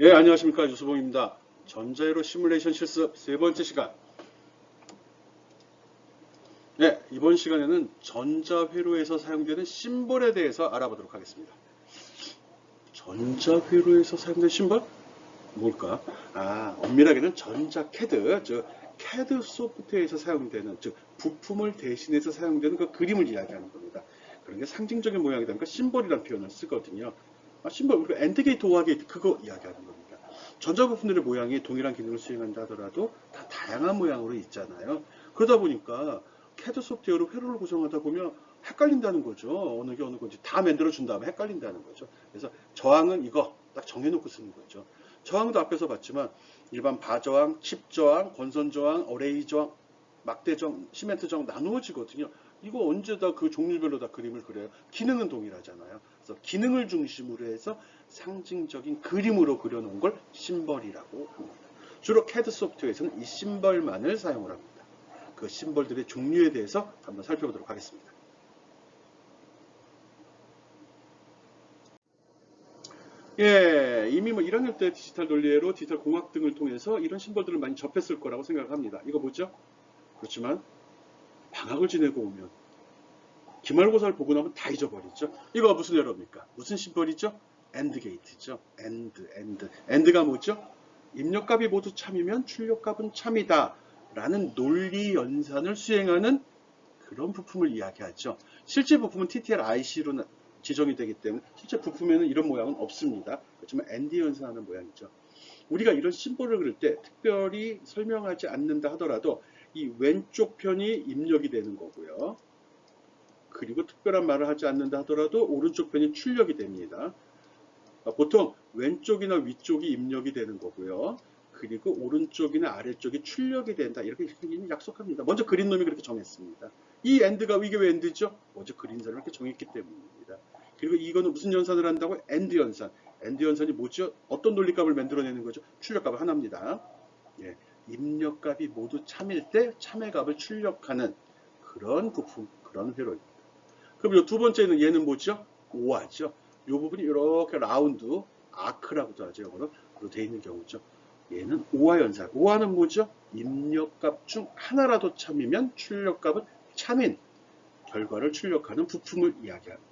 예, 안녕하십니까. 유수봉입니다. 전자회로 시뮬레이션 실습 세 번째 시간. 네, 이번 시간에는 전자회로에서 사용되는 심벌에 대해서 알아보도록 하겠습니다. 전자회로에서 사용되는 심벌? 뭘까? 엄밀하게는 전자 캐드, 즉 캐드 소프트웨어에서 사용되는, 즉 부품을 대신해서 사용되는 그 그림을 이야기하는 겁니다. 그런 게 상징적인 모양이다 보니까 심벌이라는 표현을 쓰거든요. 심벌, 우리가 엔드 게이트, 오아 게이트 그거 이야기하는 겁니다. 전자부품들의 모양이 동일한 기능을 수행한다 하더라도 다 다양한 모양으로 있잖아요. 그러다 보니까 캐드 소프트웨어로 회로를 구성하다 보면 헷갈린다는 거죠. 어느 게 어느 건지 다 만들어 준 다음에 헷갈린다는 거죠. 그래서 저항은 이거 딱 정해놓고 쓰는 거죠. 저항도 앞에서 봤지만 일반 바저항, 칩저항, 권선저항, 어레이 저항, 막대저항, 시멘트 저항 나누어지거든요. 이거 언제 다 그 종류별로 다 그림을 그려요. 기능은 동일하잖아요. 그래서 기능을 중심으로 해서 상징적인 그림으로 그려놓은 걸 심벌이라고 합니다. 주로 캐드 소프트웨어에서는 이 심벌만을 사용을 합니다. 그 심벌들의 종류에 대해서 한번 살펴보도록 하겠습니다. 예, 이미 뭐 1학년 때 디지털 논리회로 디지털 공학 등을 통해서 이런 심벌들을 많이 접했을 거라고 생각합니다. 이거 뭐죠? 그렇지만 방학을 지내고 오면 기말고사를 보고 나면 다 잊어버리죠. 이거 무슨 에러입니까? 무슨 심벌이죠? 엔드 게이트죠. 엔드가 뭐죠? 입력값이 모두 참이면 출력값은 참이다 라는 논리 연산을 수행하는 그런 부품을 이야기하죠. 실제 부품은 TTL IC로 지정이 되기 때문에 실제 부품에는 이런 모양은 없습니다. 그렇지만 엔드 연산하는 모양이죠. 우리가 이런 심벌을 그릴 때 특별히 설명하지 않는다 하더라도 이 왼쪽 편이 입력이 되는 거고요. 그리고 특별한 말을 하지 않는다 하더라도 오른쪽 편이 출력이 됩니다. 보통 왼쪽이나 위쪽이 입력이 되는 거고요. 그리고 오른쪽이나 아래쪽이 출력이 된다. 이렇게 약속합니다. 먼저 그린 놈이 그렇게 정했습니다. 이 엔드가 이게 왜 엔드죠? 먼저 그린 사람이 그렇게 정했기 때문입니다. 그리고 이거는 무슨 연산을 한다고? 엔드 연산. 엔드 연산이 뭐죠? 어떤 논리값을 만들어내는 거죠? 출력값을 하나입니다. 예, 입력값이 모두 참일 때 참외값을 출력하는 그런 부품, 그런 회로입니다. 그럼 두 번째는 얘는 뭐죠? 오화죠. 이 부분이 이렇게 라운드, 아크라고도 하죠. 영어로 되어 있는 경우죠. 얘는 오화 연산. 오화는 뭐죠? 입력값 중 하나라도 참이면 출력값은 참인 결과를 출력하는 부품을 이야기합니다.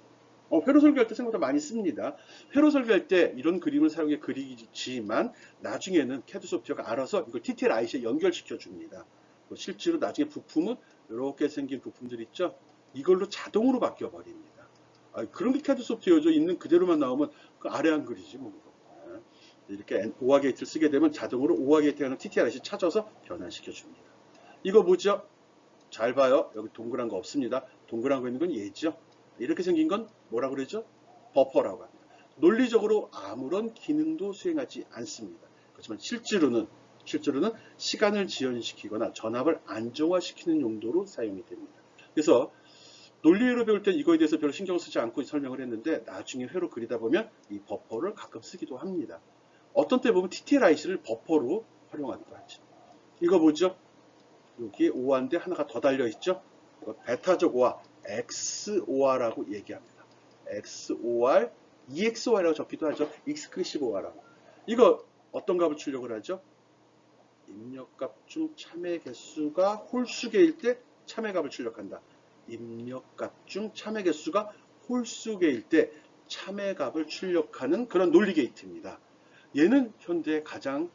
회로 설계할 때 생각보다 많이 씁니다. 회로 설계할 때 이런 그림을 사용해 그리지만 나중에는 캐드 소프트웨어가 알아서 이걸 TTL IC에 연결시켜 줍니다. 실제로 나중에 부품은 이렇게 생긴 부품들 있죠? 이걸로 자동으로 바뀌어 버립니다. 그런 게 캐드 소프트웨어죠. 있는 그대로만 나오면 그 아래 한 글이지 뭐. 이렇게 오화 게이트를 쓰게 되면 자동으로 오화 게이트라는 TTRIC 찾아서 변환시켜 줍니다. 이거 뭐죠? 잘 봐요. 여기 동그란 거 없습니다. 동그란 거 있는 건 얘죠. 이렇게 생긴 건 뭐라고 그러죠? 버퍼라고 합니다. 논리적으로 아무런 기능도 수행하지 않습니다. 그렇지만 실제로는 시간을 지연시키거나 전압을 안정화시키는 용도로 사용이 됩니다. 그래서 논리회로 배울 때 이거에 대해서 별로 신경 쓰지 않고 설명을 했는데 나중에 회로 그리다 보면 이 버퍼를 가끔 쓰기도 합니다. 어떤 때 보면 TTL-IC를 버퍼로 활용하기도 하죠. 이거 뭐죠? 여기에 오화인데 하나가 더 달려있죠? 베타적 오화, XOR라고 얘기합니다. XOR, EXOR이라고 적기도 하죠. 익스크리시브 오화라고. 이거 어떤 값을 출력을 하죠? 입력값 중 참외 개수가 홀수개일 때 참외값을 출력한다. 입력값 중 참외 개수가 홀수개일 때 참외값을 출력하는 그런 논리 게이트입니다. 얘는 현대 가장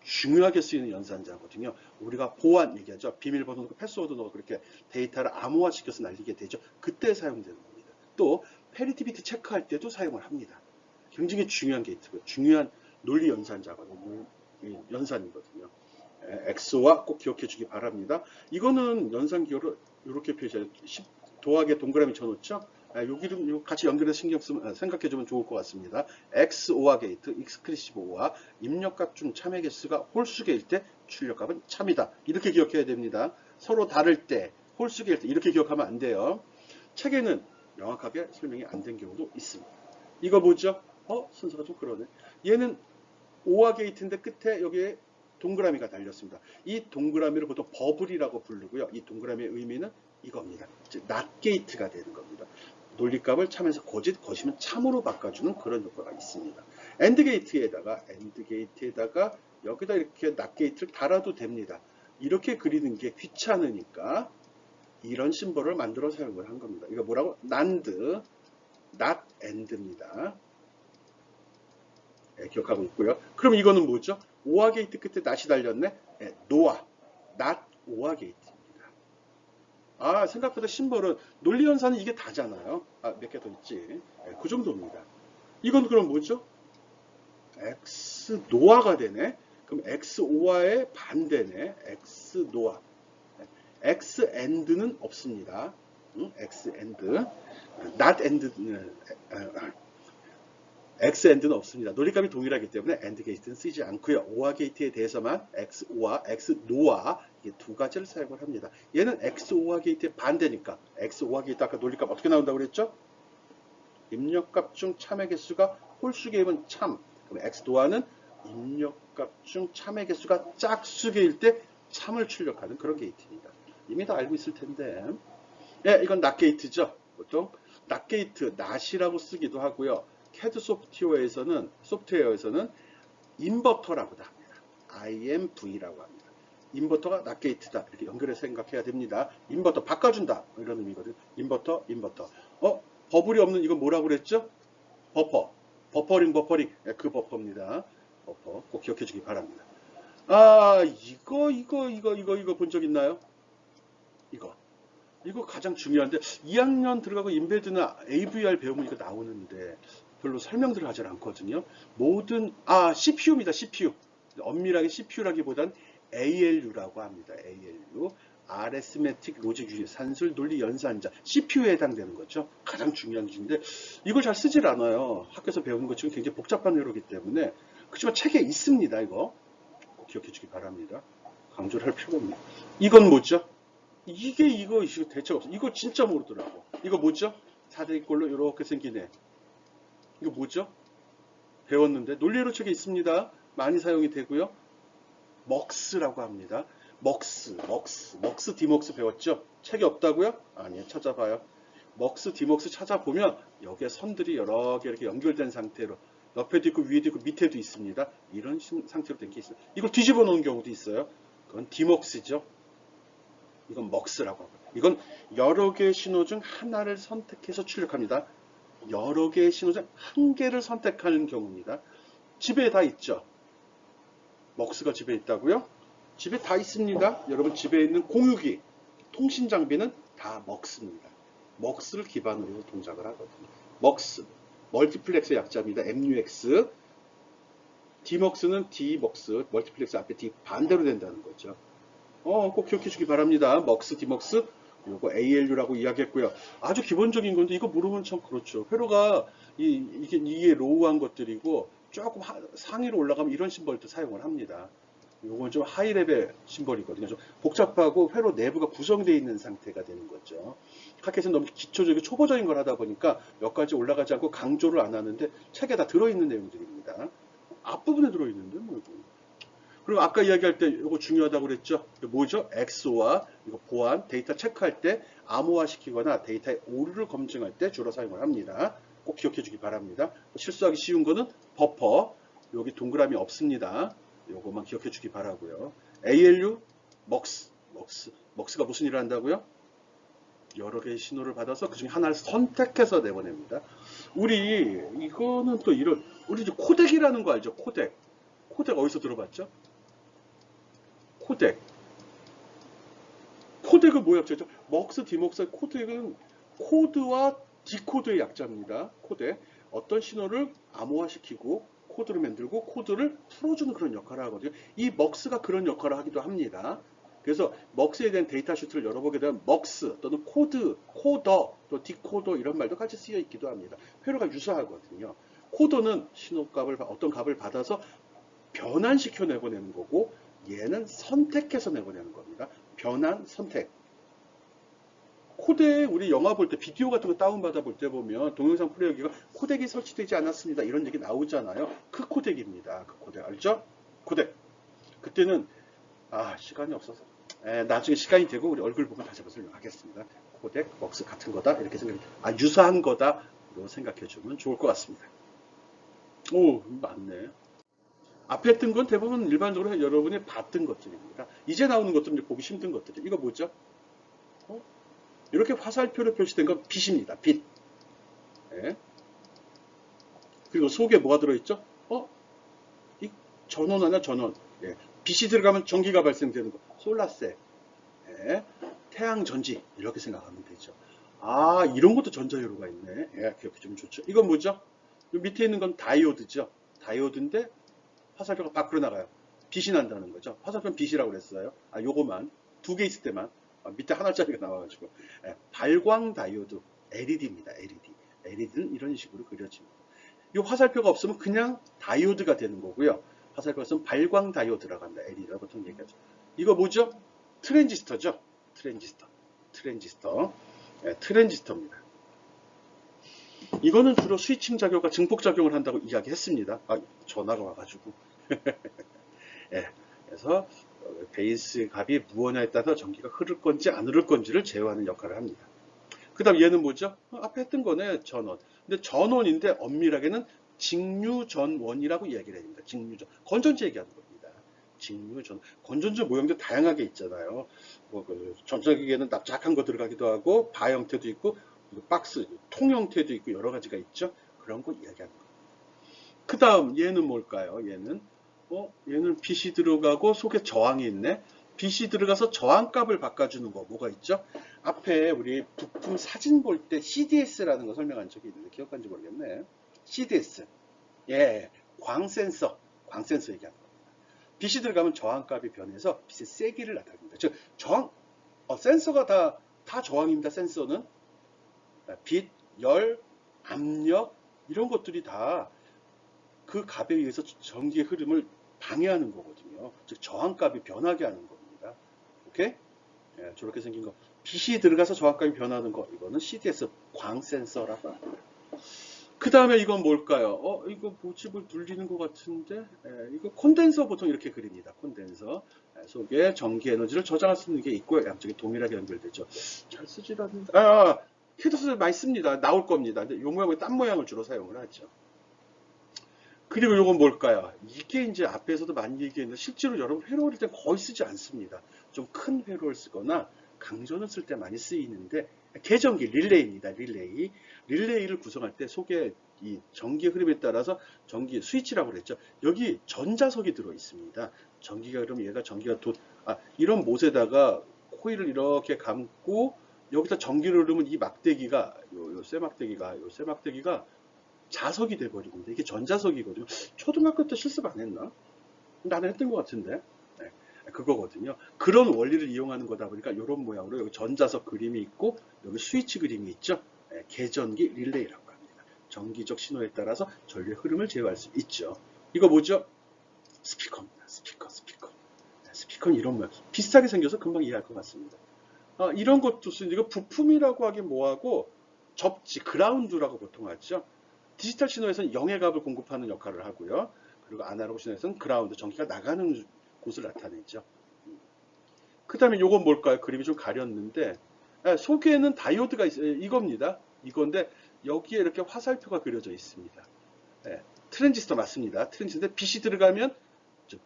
중요하게 쓰이는 연산자거든요. 우리가 보안 얘기하죠. 비밀번호 넣고 패스워드 넣고 그렇게 데이터를 암호화시켜서 날리게 되죠. 그때 사용되는 겁니다. 또 페리티비티 체크할 때도 사용을 합니다. 굉장히 중요한 게이트고요. 중요한 논리 연산자거든요. 연산이거든요. 엑소와 꼭 기억해 주기 바랍니다. 이거는 연산기호를 이렇게 표시해요. 도하게 동그라미 쳐놓죠. 여기를 같이 연결해서 신경 쓰면 생각해 주면 좋을 것 같습니다. XOR 게이트, 익스크리시브 오화, 입력값 중 참외 개수가 홀수개일 때 출력값은 참이다. 이렇게 기억해야 됩니다. 서로 다를 때, 홀수개일 때 이렇게 기억하면 안 돼요. 책에는 명확하게 설명이 안 된 경우도 있습니다. 이거 뭐죠? 순서가 좀 그러네. 얘는 오화 게이트인데 끝에 여기에 동그라미가 달렸습니다. 이 동그라미를 보통 버블이라고 부르고요. 이 동그라미의 의미는 이겁니다. 즉, 낫 게이트가 되는 겁니다. 논리값을 참에서 거시면 참으로 바꿔주는 그런 효과가 있습니다. 엔드 게이트에다가 여기다 이렇게 낫 게이트를 달아도 됩니다. 이렇게 그리는 게 귀찮으니까 이런 심벌을 만들어 사용을 한 겁니다. 이거 뭐라고? 난드, not and입니다. 네, 기억하고 있고요. 그럼 이거는 뭐죠? 오아 게이트 끝에 not이 달렸네? 네, 노아, not 오아 게이트입니다. 아, 생각보다 심벌은 논리연산은 이게 다잖아요. 아, 몇 개 더 있지. 네, 그 정도입니다. 이건 그럼 뭐죠? x 노아가 되네. 그럼 x 오아의 반대네. x 노아. x and는 없습니다. x and, not and, x and는 없습니다. 논리값이 동일하기 때문에 and 게이트는 쓰지 않고요. 오아 게이트에 대해서만 x 오아, x 노아 이게 두 가지를 사용을 합니다. 얘는 x 오아 게이트의 반대니까 x 오아 게이트 아까 논리값 어떻게 나온다고 그랬죠? 입력값 중 참의 개수가 홀수 개임은 참. 그럼 x 노아는 입력값 중 참의 개수가 짝수 개일 때 참을 출력하는 그런 게이트입니다. 이미 다 알고 있을 텐데. 예, 이건 낫 게이트죠. 보통 낫 게이트, 낫이라고 쓰기도 하고요. CAD 소프트웨어에서는 인버터라고도 합니다. IMV라고 합니다. 인버터가 낫 게이트다. 이렇게 연결해서 생각해야 됩니다. 인버터 바꿔준다. 이런 의미거든요. 인버터. 버블이 없는 이건 뭐라고 그랬죠? 버퍼. 버퍼링. 예, 그 버퍼입니다. 버퍼. 꼭 기억해 주기 바랍니다. 아, 이거 본 적 있나요? 이거 가장 중요한데 2학년 들어가고 인베드나 AVR 배우면 이거 나오는데 별로 설명들을 하지 않거든요. 모든 CPU입니다. CPU. 엄밀하게 CPU라기보단 ALU라고 합니다. ALU. Arithmetic Logic Unit, 산술 논리 연산자. CPU에 해당되는 거죠. 가장 중요한 기준인데 이걸 잘 쓰질 않아요. 학교에서 배우는 것 중에 굉장히 복잡한 회로이기 때문에. 그렇지만 책에 있습니다. 이거 꼭 기억해 주기 바랍니다. 강조를 할 필요가 없네요. 이건 뭐죠? 이거 대책 없어. 이거 진짜 모르더라고. 이거 뭐죠? 사대기꼴로 이렇게 생기네. 이거 뭐죠? 배웠는데 논리회로 책에 있습니다. 많이 사용이 되고요. 먹스라고 합니다. 먹스, 디먹스 배웠죠? 책이 없다고요? 아니요, 찾아봐요. 먹스, 디먹스 찾아보면 여기에 선들이 여러 개 이렇게 연결된 상태로 옆에도 있고 위에도 있고 밑에도 있습니다. 이런 상태로 된 게 있어요. 이걸 뒤집어 놓은 경우도 있어요. 그건 디먹스죠. 이건 먹스라고 합니다. 이건 여러 개의 신호 중 하나를 선택해서 출력합니다. 여러 개의 신호 중 한 개를 선택하는 경우입니다. 집에 다 있죠? 먹스가 집에 있다고요? 집에 다 있습니다. 여러분 집에 있는 공유기, 통신 장비는 다 먹스입니다. 먹스를 기반으로 해서 동작을 하거든요. 먹스, 멀티플렉스의 약자입니다. MUX. 디먹스는 D먹스, 멀티플렉스 앞에 D 반대로 된다는 거죠. 꼭 기억해 주기 바랍니다. 먹스, 디먹스, 요거 ALU라고 이야기했고요. 아주 기본적인 건데 이거 모르면 참 그렇죠. 회로가 이게 로우한 것들이고 조금 상위로 올라가면 이런 심벌도 사용을 합니다. 요건 좀 하이 레벨 심벌이거든요. 좀 복잡하고 회로 내부가 구성되어 있는 상태가 되는 거죠. 학교에서는 너무 기초적이고 초보적인 걸 하다 보니까 여기까지 올라가지 않고 강조를 안 하는데 책에 다 들어있는 내용들입니다. 앞부분에 들어있는데 뭐 이거. 그리고 아까 이야기할 때 이거 중요하다고 그랬죠? 뭐죠? XOR, 이거 보안, 데이터 체크할 때 암호화 시키거나 데이터의 오류를 검증할 때 주로 사용을 합니다. 꼭 기억해 주기 바랍니다. 실수하기 쉬운 거는 버퍼, 여기 동그라미 없습니다. 요것만 기억해 주기 바라고요. ALU, 먹스가 무슨 일을 한다고요? 여러 개의 신호를 받아서 그 중에 하나를 선택해서 내보냅니다. 이거는 또 우리 이제 코덱이라는 거 알죠? 코덱 어디서 들어봤죠? 코덱은 뭐의 약자죠? 먹스, 디먹스의 코덱은 코드와 디코드의 약자입니다. 코덱. 어떤 신호를 암호화시키고 코드를 만들고 코드를 풀어주는 그런 역할을 하거든요. 이 먹스가 그런 역할을 하기도 합니다. 그래서 먹스에 대한 데이터 슈트를 열어보게 되면 먹스 또는 코드, 코더, 또 디코더 이런 말도 같이 쓰여 있기도 합니다. 회로가 유사하거든요. 코더는 어떤 값을 받아서 변환시켜 내보내는 거고 얘는 선택해서 내보내는 겁니다. 변환, 선택. 코덱 우리 영화 볼 때 비디오 같은 거 다운받아 볼 때 보면 동영상 플레이어기가 코덱이 설치되지 않았습니다. 이런 얘기 나오잖아요. 그 코덱입니다. 그 코덱 알죠? 코덱. 그때는 시간이 없어서 나중에 시간이 되고 우리 얼굴 보면 다시 한번 설명하겠습니다. 코덱, 먹스 같은 거다 이렇게 유사한 거다 로 생각해 주면 좋을 것 같습니다. 오, 맞네. 앞에 뜬 건 대부분 일반적으로 여러분이 봤던 것들입니다. 이제 나오는 것들은 이제 보기 힘든 것들이. 이거 뭐죠? 어? 이렇게 화살표로 표시된 건 빛입니다. 빛. 예. 그리고 속에 뭐가 들어있죠? 이 전원 하나 전원. 예. 빛이 들어가면 전기가 발생되는 거. 솔라셀. 예. 태양 전지. 이렇게 생각하면 되죠. 아, 이런 것도 전자회로가 있네. 예, 기억해 주면 좋죠. 이건 뭐죠? 이 밑에 있는 건 다이오드죠. 다이오드인데 화살표가 밖으로 나가요. 빛이 난다는 거죠. 화살표는 빛이라고 그랬어요. 아, 요거만. 두 개 있을 때만. 아, 밑에 하나짜리가 나와가지고. 예, 발광 다이오드. LED입니다. LED. LED는 이런 식으로 그려집니다. 이 화살표가 없으면 그냥 다이오드가 되는 거고요. 화살표가 없으면 발광 다이오드라고 합니다. LED라고 보통 얘기하죠. 이거 뭐죠? 트랜지스터죠. 트랜지스터. 트랜지스터. 예, 트랜지스터입니다. 이거는 주로 스위칭 작용과 증폭 작용을 한다고 이야기했습니다. 아, 전화가 와가지고. 예, 그래서 베이스 값이 무엇냐에 따라서 전기가 흐를 건지 안 흐를 건지를 제어하는 역할을 합니다. 그 다음 얘는 뭐죠? 앞에 했던 거네, 전원. 근데 전원인데 엄밀하게는 직류전원이라고 이야기를 해줍니다. 직류전. 건전지 얘기하는 겁니다. 직류전. 건전지 모형도 다양하게 있잖아요. 전자기기에는 납작한 거 들어가기도 하고, 바 형태도 있고, 박스, 통 형태도 있고, 여러 가지가 있죠. 그런 거 이야기하는 거예요. 그 다음 얘는 뭘까요? 얘는 빛이 들어가고 속에 저항이 있네. 빛이 들어가서 저항값을 바꿔주는 거 뭐가 있죠? 앞에 우리 부품 사진 볼 때 CDS라는 거 설명한 적이 있는데 기억한지 모르겠네. CDS. 예, 광센서. 광센서 얘기하는 겁니다. 빛이 들어가면 저항값이 변해서 빛의 세기를 나타냅니다. 즉 저항, 센서가 다 저항입니다. 센서는 빛, 열, 압력 이런 것들이 다 그 값에 의해서 전기의 흐름을 방해하는 거거든요. 즉 저항값이 변하게 하는 겁니다. 오케이? 예, 저렇게 생긴 거. 빛이 들어가서 저항값이 변하는 거. 이거는 CDS 광 센서라고 합니다. 그 다음에 이건 뭘까요? 이거 모집을 눌리는 것 같은데, 이거 콘덴서 보통 이렇게 그립니다. 콘덴서. 속에 전기 에너지를 저장할 수 있는 게 있고, 양쪽이 동일하게 연결되죠. 잘 쓰질 않는데, 히터스를 많이 씁니다. 나올 겁니다. 근데 요 모양의 딴 모양을 주로 사용을 하죠. 그리고 이건 뭘까요? 이게 이제 앞에서도 많이 얘기했는데 실제로 여러분 회로 그릴 때 거의 쓰지 않습니다. 좀 큰 회로를 쓰거나 강전을 쓸 때 많이 쓰이는데 계전기 릴레이입니다. 릴레이. 릴레이를 구성할 때 속에 이 전기 흐름에 따라서 전기 스위치라고 그랬죠. 여기 전자석이 들어 있습니다. 전기가 그러면 얘가 전기가 이런 못에다가 코일을 이렇게 감고 여기다 전기를 흐르면 이 막대기가 요 쇠막대기가 자석이 돼버립니다. 이게 전자석이거든요. 초등학교 때 실습 안 했나? 나는 했던 것 같은데. 네, 그거거든요. 그런 원리를 이용하는 거다 보니까 이런 모양으로 여기 전자석 그림이 있고 여기 스위치 그림이 있죠. 네, 계전기 릴레이라고 합니다. 전기적 신호에 따라서 전류의 흐름을 제어할 수 있죠. 이거 뭐죠? 스피커입니다. 스피커. 네, 스피커는 이런 모양. 비슷하게 생겨서 금방 이해할 것 같습니다. 이런 것도 이거 부품이라고 하긴 뭐하고 접지, 그라운드라고 보통 하죠. 디지털 신호에서는 영의 값을 공급하는 역할을 하고요. 그리고 아날로그 신호에서는 그라운드, 전기가 나가는 곳을 나타내죠. 그 다음에 요건 뭘까요? 그림이 좀 가렸는데 속에는 다이오드가 있어요. 이겁니다. 이건데 여기에 이렇게 화살표가 그려져 있습니다. 트랜지스터 맞습니다. 트랜지스터인데 빛이 들어가면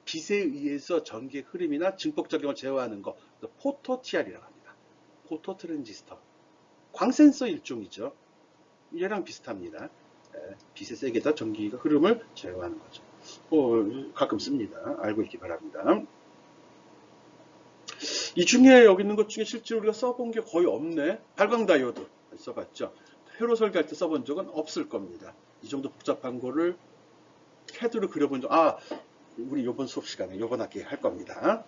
빛에 의해서 전기의 흐름이나 증폭작용을 제어하는 거 포토TR이라고 합니다. 포토 트랜지스터. 광센서 일종이죠. 얘랑 비슷합니다. 빛의 세기에다 전기가 흐름을 제어하는 거죠. 가끔 씁니다. 알고 있기 바랍니다. 이 중에 여기 있는 것 중에 실제로 우리가 써본 게 거의 없네. 발광 다이오드 써봤죠. 회로 설계할 때 써본 적은 없을 겁니다. 이 정도 복잡한 거를 캐드로 그려본 적, 우리 이번 수업 시간에 이번 학기에 할 겁니다.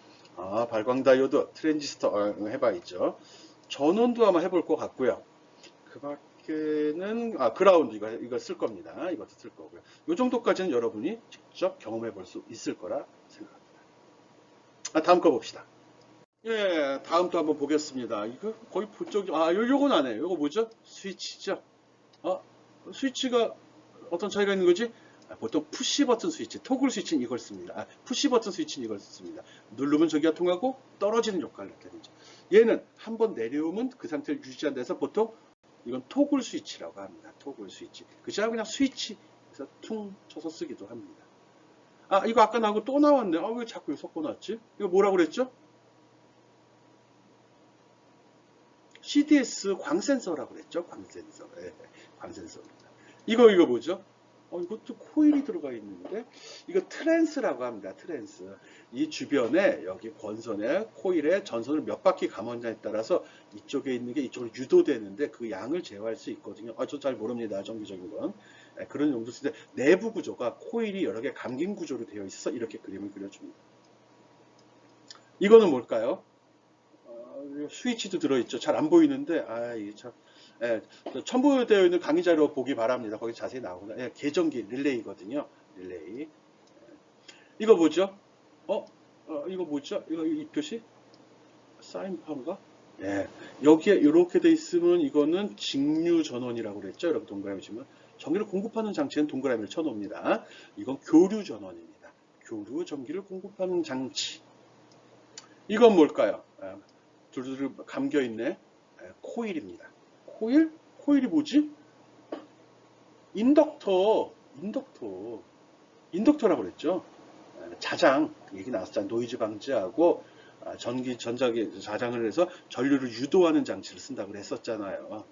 발광 다이오드, 트랜지스터 해봐야죠. 전원도 아마 해볼 것 같고요. 그 밖에는 그라운드 이거 쓸 겁니다. 이것도 쓸 거고요. 이 정도까지는 여러분이 직접 경험해 볼 수 있을 거라 생각합니다. 다음 거 봅시다. 예, 다음도 한번 보겠습니다. 이거 거의 부쩍 요건 안 해요. 요거 뭐죠? 스위치죠. 스위치가 어떤 차이가 있는 거지? 보통 푸시 버튼 스위치, 토글 스위치는 이걸 씁니다. 푸시 버튼 스위치는 이걸 씁니다. 누르면 전기가 통하고 떨어지는 역할을 나타내죠. 얘는 한번 내려오면 그 상태를 유지한 데서 보통 이건 토글 스위치라고 합니다. 토글 스위치. 그냥 스위치 그래서 퉁 쳐서 쓰기도 합니다. 아, 이거 아까 나오고 또 나왔네. 아, 왜 자꾸 섞어놨지? 이거 뭐라고 그랬죠? CDS 광센서라고 그랬죠? 광센서. 예, 광센서입니다. 이거 뭐죠? 이것도 코일이 들어가 있는데, 이거 트랜스라고 합니다. 트랜스. 이 주변에, 여기 권선에, 코일에 전선을 몇 바퀴 감았냐에 따라서 이쪽에 있는 게 이쪽으로 유도되는데 그 양을 제어할 수 있거든요. 저 잘 모릅니다. 정기적인 건. 그런 용도 쓸 때 내부 구조가 코일이 여러 개 감긴 구조로 되어 있어서 이렇게 그림을 그려줍니다. 이거는 뭘까요? 스위치도 들어있죠. 잘 안 보이는데, 이게 참, 첨부되어 있는 강의 자료 보기 바랍니다. 거기 자세히 나오구나. 계전기 릴레이거든요. 릴레이. 이거 뭐죠? 이거 뭐죠? 이 표시? 사인판가? 여기에 이렇게 돼 있으면 이거는 직류 전원이라고 그랬죠. 이렇게 동그라미 치면. 전기를 공급하는 장치는 동그라미를 쳐놓습니다. 이건 교류 전원입니다. 교류 전기를 공급하는 장치. 이건 뭘까요? 둘둘 감겨있네. 코일입니다. 코일? 코일이 뭐지? 인덕터라고 그랬죠. 자장, 얘기 나왔잖아요. 노이즈 방지하고 전자기 자장을 해서 전류를 유도하는 장치를 쓴다고 했었잖아요.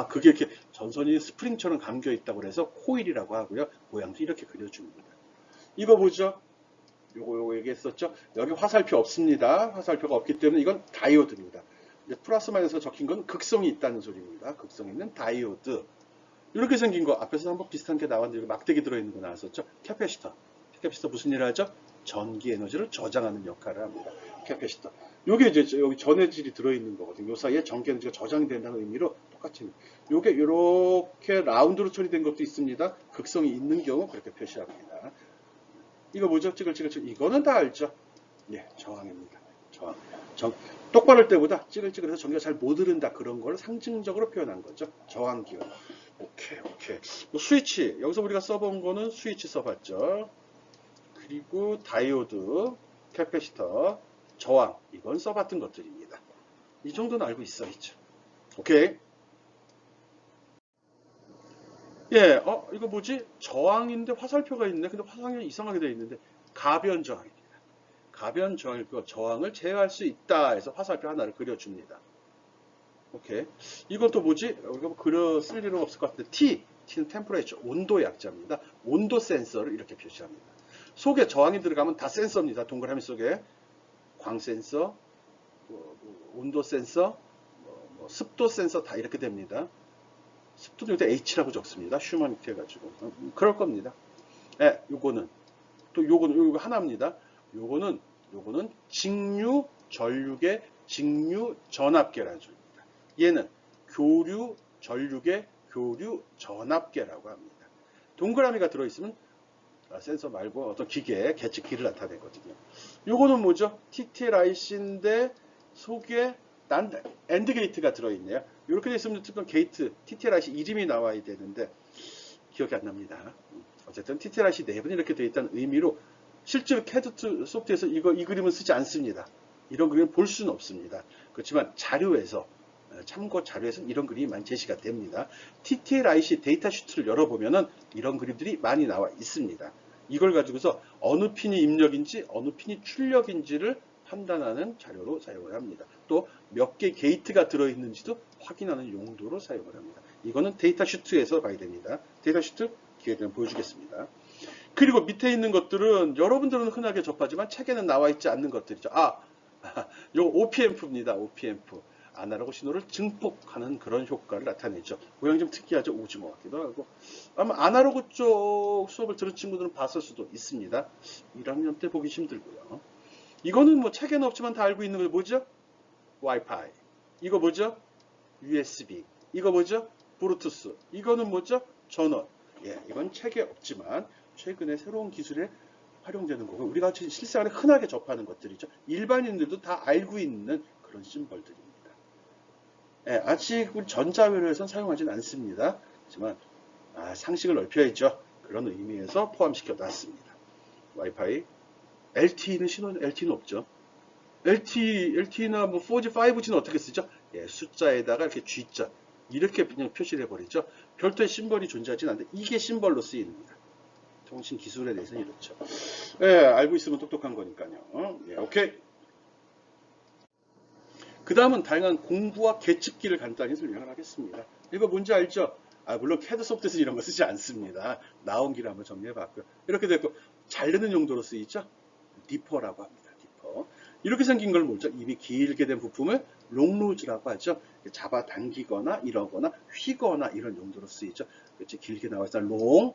그게 이렇게 전선이 스프링처럼 감겨 있다고 해서 코일이라고 하고요. 모양도 이렇게 그려줍니다. 이거 보죠? 요거 얘기했었죠? 여기 화살표 없습니다. 화살표가 없기 때문에 이건 다이오드입니다. 플러스 마이너스가 적힌 건 극성이 있다는 소리입니다. 극성 있는 다이오드. 이렇게 생긴 거 앞에서 한번 비슷한 게 나왔는데 막대기 들어있는 거 나왔었죠? 캐패시터. 캐패시터 무슨 일을 하죠? 전기 에너지를 저장하는 역할을 합니다. 캐패시터. 요게 이제 여기 전해질이 들어있는 거거든요. 요 사이에 전기 에너지가 저장이 된다는 의미로 똑같이. 요게 이렇게 라운드로 처리된 것도 있습니다. 극성이 있는 경우 그렇게 표시합니다. 이거 뭐죠? 찌글찌글. 이거는 다 알죠? 저항입니다. 저항. 똑바를 때보다 찌글찌글해서 전기가 잘 못 흐른다. 그런 걸 상징적으로 표현한 거죠. 저항 기호. 오케이. 스위치. 여기서 우리가 써본 거는 스위치 써봤죠. 그리고 다이오드, 캐패시터, 저항. 이건 써봤던 것들입니다. 이 정도는 알고 있어야죠. 오케이. 이거 뭐지? 저항인데 화살표가 있네. 근데 화살표가 이상하게 되어 있는데, 가변 저항입니다. 가변 저항을 제어할 수 있다 해서 화살표 하나를 그려줍니다. 오케이. 이건 또 뭐지? 우리가 쓸 일은 없을 것 같은데, T는 템퍼레이처, 온도 약자입니다. 온도 센서를 이렇게 표시합니다. 속에 저항이 들어가면 다 센서입니다. 동그라미 속에. 광 센서, 온도 센서, 습도 센서 다 이렇게 됩니다. 습도도 일단 H라고 적습니다. 휴머니티 해가지고. 그럴 겁니다. 요거 하나입니다. 요거는 직류 전류계 직류 전압계라는 소리입니다. 얘는 교류 전류계 교류 전압계라고 합니다. 동그라미가 들어있으면 센서 말고 어떤 기계, 계측기를 나타내거든요. 요거는 뭐죠? TTL-IC인데 속에 엔드 게이트가 들어있네요. 이렇게 되어 있으면 특별 게이트, TTL-IC 이름이 나와야 되는데 기억이 안 납니다. 어쨌든 TTL-IC 내부는 이렇게 되어 있다는 의미로 실제로 CAD 소프트에서 이 그림을 쓰지 않습니다. 이런 그림을 볼 수는 없습니다. 그렇지만 자료에서 참고 자료에서는 이런 그림이 많이 제시가 됩니다. TTL-IC 데이터 슈트를 열어보면은 이런 그림들이 많이 나와 있습니다. 이걸 가지고서 어느 핀이 입력인지 어느 핀이 출력인지를 판단하는 자료로 사용을 합니다. 또 몇 개 게이트가 들어있는지도 확인하는 용도로 사용을 합니다. 이거는 데이터 슈트에서 봐야 됩니다. 데이터 슈트 기회 되면 보여주겠습니다. 그리고 밑에 있는 것들은 여러분들은 흔하게 접하지만 책에는 나와 있지 않는 것들이죠. 요거 OPM프입니다. OPM프. 아날로그 신호를 증폭하는 그런 효과를 나타내죠. 모양이 좀 특이하죠. 오징어 같기도 하고. 아마 아날로그 쪽 수업을 들은 친구들은 봤을 수도 있습니다. 1학년 때 보기 힘들고요. 이거는 뭐 책에는 없지만 다 알고 있는 거 뭐죠? 와이파이. 이거 뭐죠? USB. 이거 뭐죠? 블루투스. 이거는 뭐죠? 전원. 이건 책에 없지만 최근에 새로운 기술에 활용되는 거고 우리가 실생활에 흔하게 접하는 것들이죠. 일반인들도 다 알고 있는 그런 심벌들입니다. 아직 우리 전자회로에서는 사용하지는 않습니다. 하지만 상식을 넓혀야죠. 그런 의미에서 포함시켜 놨습니다. 와이파이. LTE는 없죠. LTE나 뭐 4G, 5G는 어떻게 쓰죠? 숫자에다가 이렇게 G자 이렇게 그냥 표시를 해버리죠. 별도의 심벌이 존재하지는 않는데 이게 심벌로 쓰입니다. 통신 기술에 대해서는 이렇죠. 예, 알고 있으면 똑똑한 거니까요. 예, 오케이. 그 다음은 다양한 공부와 계측기를 간단히 설명을 하겠습니다. 이거 뭔지 알죠? 물론 캐드 소프트에서 이런 거 쓰지 않습니다. 나온 길을 한번 정리해봤고요. 이렇게 됐고, 자르는 용도로 쓰이죠? 디퍼라고 합니다. 디퍼. 이렇게 생긴 걸 뭐죠? 입이 길게 된 부품을 롱노즈라고 하죠. 잡아당기거나 이러거나 휘거나 이런 용도로 쓰이죠. 그렇지? 길게 나와서 롱.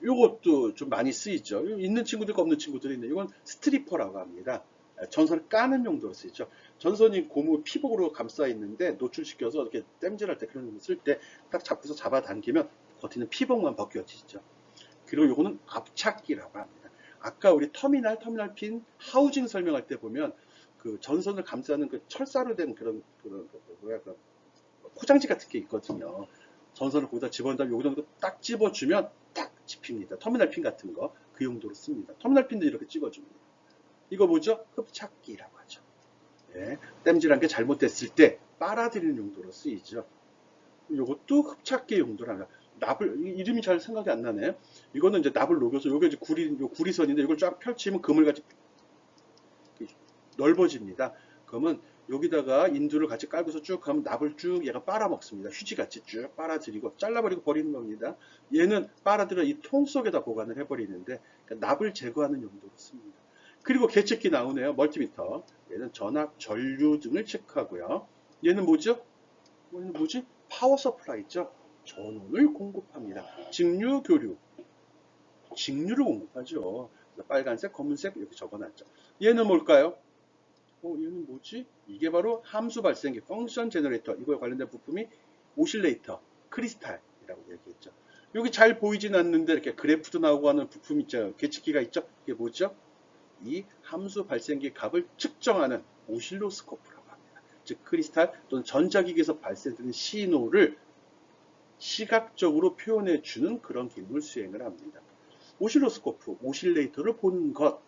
요것도 좀 많이 쓰이죠. 있는 친구들과 없는 친구들이 있는데 이건 스트리퍼라고 합니다. 전선을 까는 용도로 쓰이죠. 전선이 고무 피복으로 감싸 있는데 노출시켜서 이렇게 땜질할 때 그런 용도 쓸 때 딱 잡고서 잡아당기면 겉에는 피복만 벗겨지죠. 그리고 요거는 압착기라고 합니다. 아까 우리 터미널 핀 하우징 설명할 때 보면 그 전선을 감싸는 그 철사로 된 그런 뭐야 그 포장지 같은 게 있거든요. 전선을 거기다 집어넣은 다음에 여기 정도 딱 집어주면 딱 집힙니다. 터미널 핀 같은 거 그 용도로 씁니다. 터미널 핀도 이렇게 찍어줍니다. 이거 뭐죠? 흡착기라고 하죠. 예, 땜질한 게 잘못됐을 때 빨아들이는 용도로 쓰이죠. 이것도 흡착기 용도라. 납을 이름이 잘 생각이 안 나네. 이거는 이제 납을 녹여서 요게 이제 구리선인데 이걸 쫙 펼치면 그물같이 넓어집니다. 그러면 여기다가 인두를 같이 깔고서 쭉 하면 납을 쭉 얘가 빨아먹습니다. 휴지같이 쭉 빨아들이고 잘라버리고 버리는 겁니다. 얘는 빨아들여 이 통 속에다 보관을 해버리는데 그러니까 납을 제거하는 용도로 씁니다. 그리고 계측기 나오네요. 멀티미터. 얘는 전압, 전류 등을 체크하고요. 얘는 뭐죠? 얘는 뭐지? 파워 서플라이 있죠? 전원을 공급합니다. 직류, 교류. 직류를 공급하죠. 빨간색, 검은색 이렇게 적어놨죠. 얘는 뭘까요? 얘는 뭐지? 이게 바로 함수 발생기, 펑션 제너레이터. 이거에 관련된 부품이 오실레이터, 크리스탈이라고 얘기했죠. 여기 잘 보이진 않는데 이렇게 그래프도 나오고 하는 부품 있죠. 계측기가 있죠. 이게 뭐죠? 이 함수 발생기 값을 측정하는 오실로스코프라고 합니다. 즉 크리스탈 또는 전자기기에서 발생되는 신호를 시각적으로 표현해 주는 그런 기능을 수행을 합니다. 오실로스코프, 오실레이터를 보는 것.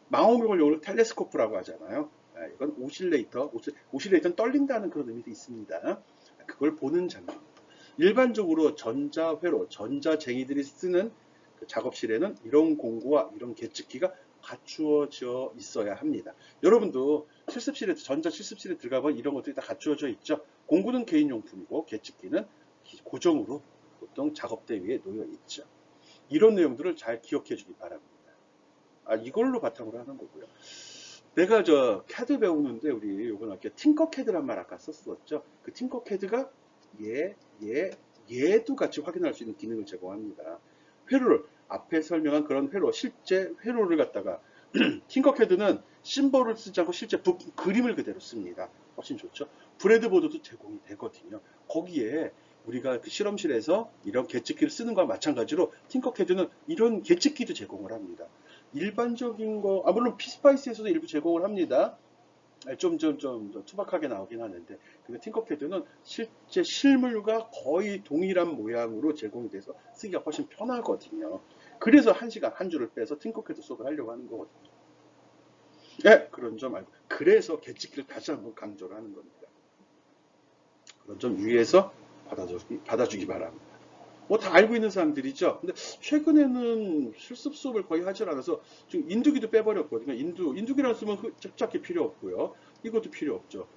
망원경을 용어로 텔레스코프라고 하잖아요. 이건 오실레이터는 떨린다는 그런 의미도 있습니다. 그걸 보는 장면. 일반적으로 전자회로, 전자쟁이들이 쓰는 그 작업실에는 이런 공구와 이런 계측기가 갖추어져 있어야 합니다. 여러분도 실습실에, 전자 실습실에 들어가면 이런 것들이 다 갖추어져 있죠. 공구는 개인용품이고 계측기는 고정으로 보통 작업대 위에 놓여 있죠. 이런 내용들을 잘 기억해 주기 바랍니다. 이걸로 바탕으로 하는 거고요. 내가 캐드 배우는데 우리 요번 학기에 팅커캐드란 말 아까 썼었죠. 그 팅커캐드가 얘도 같이 확인할 수 있는 기능을 제공합니다. 회로를 앞에 설명한 그런 회로, 실제 회로를 갖다가 팅커캐드는 심볼을 쓰지 않고 실제 그림을 그대로 씁니다. 훨씬 좋죠. 브레드보드도 제공이 되거든요. 거기에 우리가 그 실험실에서 이런 계측기를 쓰는 거와 마찬가지로 팅커캐드는 이런 계측기도 제공을 합니다. 일반적인 거, 물론 피스파이스에서도 일부 제공을 합니다. 좀 투박하게 나오긴 하는데, 근데 팅커캐드는 실제 실물과 거의 동일한 모양으로 제공이 돼서 쓰기가 훨씬 편하거든요. 그래서 한 줄을 빼서 팅커캐드 수업을 하려고 하는 거거든요. 네, 그런 점 알고. 그래서 계측기를 다시 한번 강조를 하는 겁니다. 그런 점 유의해서 받아주기 바랍니다. 뭐 다 알고 있는 사람들이죠. 근데 최근에는 실습 수업을 거의 하질 않아서 지금 인두기도 빼버렸거든요. 인두기라는 쓰면 짝짝이 필요 없고요. 이것도 필요 없죠.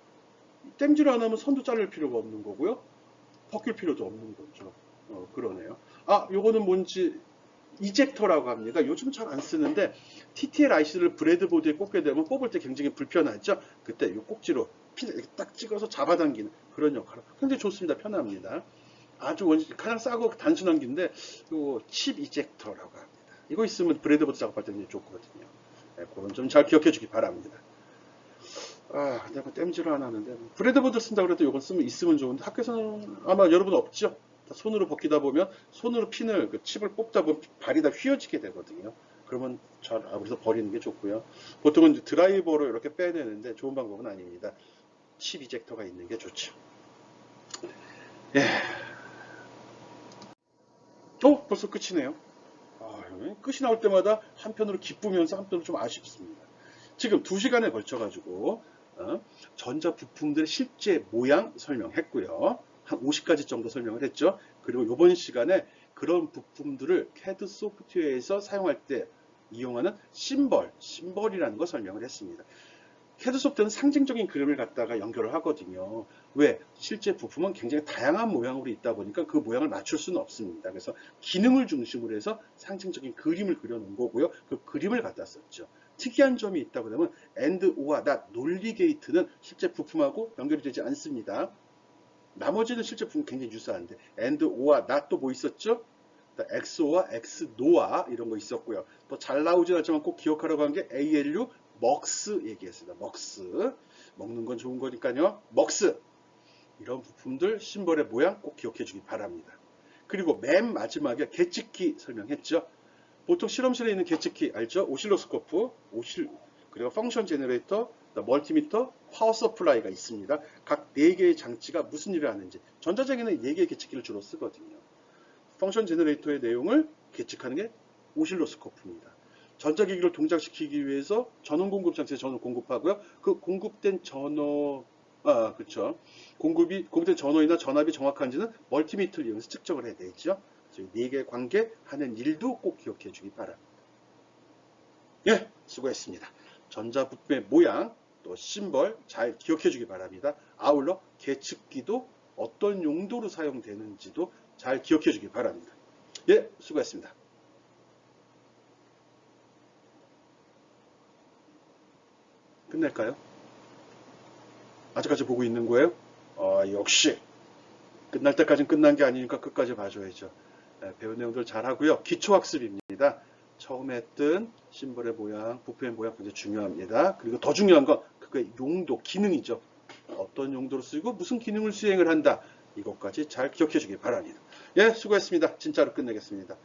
땜질 안 하면 선도 자를 필요가 없는 거고요. 벗길 필요도 없는 거죠. 그러네요. 요거는 뭔지 이젝터라고 합니다. 요즘 잘 안 쓰는데 TTL IC를 브레드보드에 꽂게 되면 뽑을 때 굉장히 불편하죠. 그때 이 꼭지로 핀을 딱 찍어서 잡아당기는 그런 역할을. 굉장히 좋습니다. 편합니다. 아주 가장 싸고 단순한 기인데 요 칩 이젝터라고 합니다. 이거 있으면 브레드보드 작업할 때 굉장히 좋거든요. 네, 그런 점 잘 기억해 주기 바랍니다. 내가 땜질을 안 하는데 브레드보드 쓴다고 그래도 이건 있으면 좋은데 학교에서는 아마 여러분 없죠? 손으로 벗기다 보면 손으로 핀을 칩을 뽑다 보면 발이 다 휘어지게 되거든요. 그러면 그래서 버리는 게 좋고요. 보통은 드라이버로 이렇게 빼내는데 좋은 방법은 아닙니다. 칩 이젝터가 있는 게 좋죠. 예. 벌써 끝이네요. 끝이 나올 때마다 한편으로 기쁘면서 한편으로 좀 아쉽습니다. 지금 2시간에 걸쳐가지고 전자 부품들의 실제 모양 설명했고요. 한 50가지 정도 설명을 했죠. 그리고 이번 시간에 그런 부품들을 CAD 소프트웨어에서 사용할 때 이용하는 심벌이라는 거 설명을 했습니다. CAD 소프트는 상징적인 그림을 갖다가 연결을 하거든요. 왜? 실제 부품은 굉장히 다양한 모양으로 있다 보니까 그 모양을 맞출 수는 없습니다. 그래서 기능을 중심으로 해서 상징적인 그림을 그려놓은 거고요. 그 그림을 갖다 썼죠. 특이한 점이 있다고 하면 AND, OR, NOT, 논리 게이트는 실제 부품하고 연결이 되지 않습니다. 나머지는 실제 부품 굉장히 유사한데 AND, OR, NOT 또 뭐 있었죠? XOR, XNOR 이런 거 있었고요. 또 잘 나오진 않지만 꼭 기억하라고 한 게 ALU, 먹스 얘기했습니다. 먹스. 먹는 건 좋은 거니까요. 먹스. 이런 부품들 심벌의 모양 꼭 기억해 주기 바랍니다. 그리고 맨 마지막에 계측기 설명했죠. 보통 실험실에 있는 계측기 알죠? 오실로스코프, 그리고 펑션 제너레이터, 멀티미터, 파워 서플라이가 있습니다. 각 4개의 장치가 무슨 일을 하는지. 전자적에는 4개의 계측기를 주로 쓰거든요. 펑션 제너레이터의 내용을 계측하는 게 오실로스코프입니다. 전자기기를 동작시키기 위해서 전원 공급 장치에 전원을 공급하고요. 그 공급된 공급된 전원이나 전압이 정확한지는 멀티미터를 이용해서 측정을 해야 되죠. 그래서 4개의 관계 하는 일도 꼭 기억해 주기 바랍니다. 예, 수고했습니다. 전자부품의 모양, 또 심벌 잘 기억해 주기 바랍니다. 아울러 계측기도 어떤 용도로 사용되는지도 잘 기억해 주기 바랍니다. 예, 수고했습니다. 끝낼까요? 아직까지 보고 있는 거예요? 역시 끝날 때까지는 끝난 게 아니니까 끝까지 봐줘야죠. 배운 내용들 잘하고요. 기초학습입니다. 처음 했던 심벌의 모양, 부품의 모양 굉장히 중요합니다. 그리고 더 중요한 건 그의 용도, 기능이죠. 어떤 용도로 쓰이고 무슨 기능을 수행을 한다. 이것까지 잘 기억해 주기 바랍니다. 예, 수고했습니다. 진짜로 끝내겠습니다.